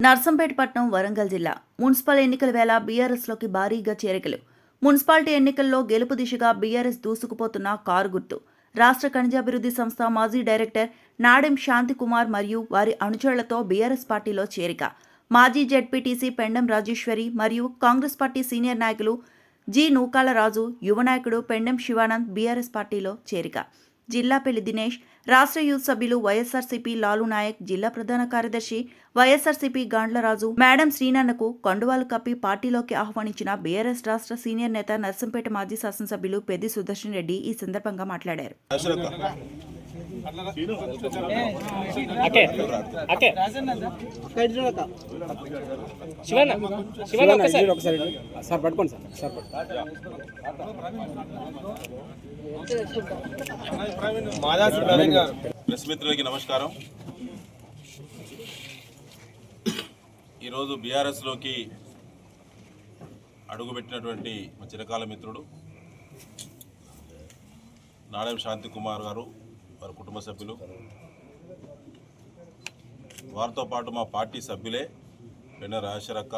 నర్సంపేట పట్టణం వరంగల్ జిల్లా మున్సిపల్ ఎన్నికల వేళ బీఆర్ఎస్లోకి భారీగా చేరికలు. మున్సిపాలిటీ ఎన్నికల్లో గెలుపు దిశగా బీఆర్ఎస్ దూసుకుపోతున్న కారు గుర్తు. రాష్ట్ర ఖనిజాభివృద్ధి సంస్థ మాజీ డైరెక్టర్ నాడెం శాంతికుమార్ మరియు వారి అనుచరులతో బీఆర్ఎస్ పార్టీలో చేరిక. మాజీ జెడ్పీటీసీ పెండెం రాజేశ్వరి మరియు కాంగ్రెస్ పార్టీ సీనియర్ నాయకులు జి నూకాల రాజు, యువ నాయకుడు పెండెం శివానంద్ బీఆర్ఎస్ పార్టీలో చేరిక. జిల్లాపల్లి దినేష్, రాష్ట్ర యూత్ సభ్యులు వైఎస్ఆర్సీపీ లాలు నాయక్, జిల్లా ప్రధాన కార్యదర్శి వైఎస్ఆర్సీపీ గాండ్లరాజు, మేడం శ్రీనన్నకు కండువాలు కప్పి పార్టీలోకి ఆహ్వానించిన బీఆర్ఎస్ రాష్ట్ర సీనియర్ నేత నర్సంపేట మాజీ శాసనసభ్యులు పెద్ది సుదర్శన్ రెడ్డి ఈ సందర్భంగా మాట్లాడారు. ప్రెస్ మిత్రులకి నమస్కారం. ఈరోజు బీఆర్ఎస్లోకి అడుగుపెట్టినటువంటి మా చిరకాల మిత్రుడు నాడెం శాంతికుమార్ గారు, వారి కుటుంబ సభ్యులు, వారితో పాటు మా పార్టీ సభ్యులే పెండెం రాజేశ్వరక్క,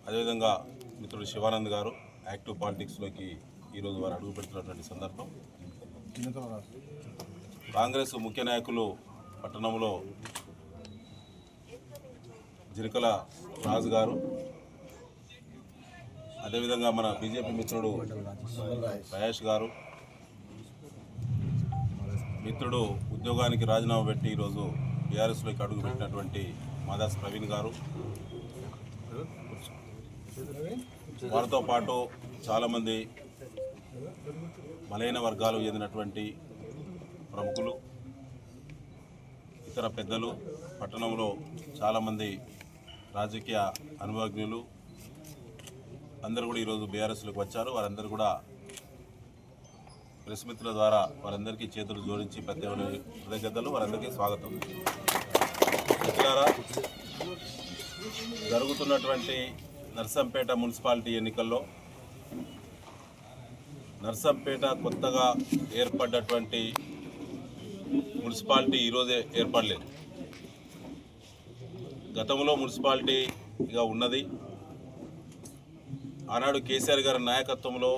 అదేవిధంగా మిత్రుడు శివానంద్ గారు యాక్టివ్ పాలిటిక్స్లోకి ఈరోజు వారు అడుగు పెడుతున్నటువంటి సందర్భం. కాంగ్రెస్ ముఖ్య నాయకులు పట్టణంలో జిరికల రాజు గారు, అదేవిధంగా మన బీజేపీ మిత్రుడు మహేష్ గారు, మిత్రుడు ఉద్యోగానికి రాజీనామా పెట్టి ఈరోజు బీఆర్ఎస్లోకి అడుగు పెట్టినటువంటి మాదాస్ ప్రవీణ్ గారు, వారితో పాటు చాలామంది బలైన వర్గాలు చెందినటువంటి ప్రముఖులు, ఇతర పెద్దలు, పట్టణంలో చాలామంది రాజకీయ అనుభవజ్ఞులు అందరూ కూడా ఈరోజు బీఆర్ఎస్లోకి వచ్చారు. వారందరూ కూడా ప్రెస్ మిత్రుల ద్వారా వారందరికీ చేతులు జోడించి ప్రత్యేక కృతజ్ఞతలు, వారందరికీ స్వాగతం. మిత్రులారా, జరుగుతున్నటువంటి నర్సంపేట మున్సిపాలిటీ ఎన్నికల్లో నర్సంపేట కొత్తగా ఏర్పడ్డటువంటి మున్సిపాలిటీ ఈరోజే ఏర్పడలేదు. గతంలో మున్సిపాలిటీగా ఉన్నది. ఆనాడు కేసీఆర్ గారి నాయకత్వంలో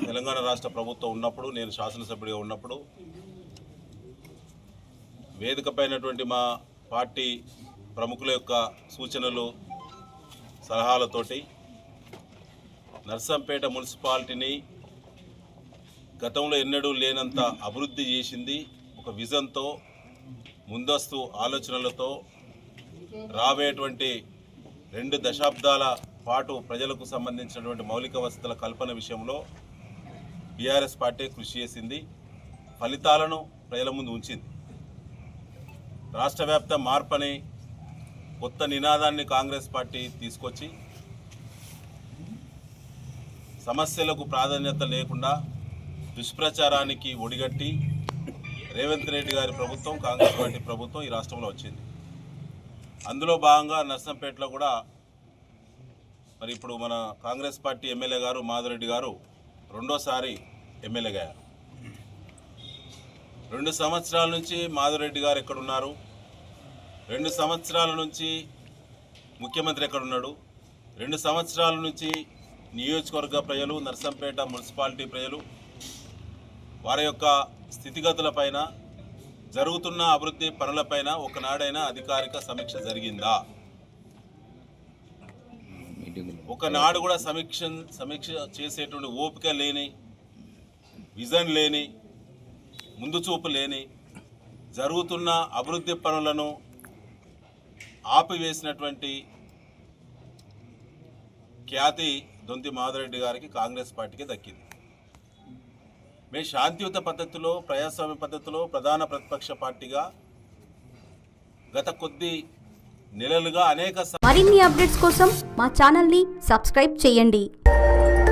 తెలంగాణ రాష్ట్ర ప్రభుత్వం ఉన్నప్పుడు, నేను శాసనసభ్యుడిగా ఉన్నప్పుడు వేదికపైనటువంటి మా పార్టీ ప్రముఖుల యొక్క సూచనలు, సలహాలతోటి నర్సంపేట మున్సిపాలిటీని గతంలో ఎన్నడూ లేనంత అభివృద్ధి చేసింది. ఒక విజన్తో, ముందస్తు ఆలోచనలతో రాబోయేటువంటి 2 దశాబ్దాల పాటు ప్రజలకు సంబంధించినటువంటి మౌలిక వసతుల కల్పన విషయంలో బీఆర్ఎస్ పార్టీ కృషి చేసింది. ఫలితాలను ప్రజల ముందు ఉంచింది. రాష్ట్ర వ్యాప్త మార్పని కొత్త నినాదాన్ని కాంగ్రెస్ పార్టీ తీసుకొచ్చి సమస్యలకు ప్రాధాన్యత లేకుండా దుష్ప్రచారానికి ఒడిగట్టి రేవంత్ రెడ్డి గారి ప్రభుత్వం, కాంగ్రెస్ పార్టీ ప్రభుత్వం ఈ రాష్ట్రంలో వచ్చింది. అందులో భాగంగా నర్సంపేటలో కూడా మరి ఇప్పుడు మన కాంగ్రెస్ పార్టీ ఎమ్మెల్యే గారు మాధురెడ్డి గారు రెండోసారి ఎమ్మెల్యేగా అయ్యారు. 2 సంవత్సరాల నుంచి మాధురెడ్డి గారు ఎక్కడున్నారు, 2 సంవత్సరాల నుంచి ముఖ్యమంత్రి ఎక్కడున్నాడు, 2 సంవత్సరాల నుంచి నియోజకవర్గ ప్రజలు, నర్సంపేట మున్సిపాలిటీ ప్రజలు వారి యొక్క స్థితిగతులపైన, జరుగుతున్న అభివృద్ధి పనులపైన ఒకనాడైనా అధికారిక సమీక్ష జరిగిందా? ఒకనాడు కూడా సమీక్ష చేసేటువంటి ఓపిక లేని, విజన్ లేని, ముందు చూపు లేని, జరుగుతున్న అభివృద్ధి పనులను ఆపివేసినటువంటి ఖ్యాతి దొంతి మాధురెడ్డి గారికి కాంగ్రెస్ పార్టీకి దక్కింది. మేము శాంతియుత పద్ధతిలో, ప్రజాస్వామ్య పద్ధతిలో ప్రధాన ప్రతిపక్ష పార్టీగా గత కొద్ది నెలలుగా అనేక మరిన్ని అప్డేట్స్ కోసం మా ఛానల్ని సబ్స్క్రైబ్ చేయండి.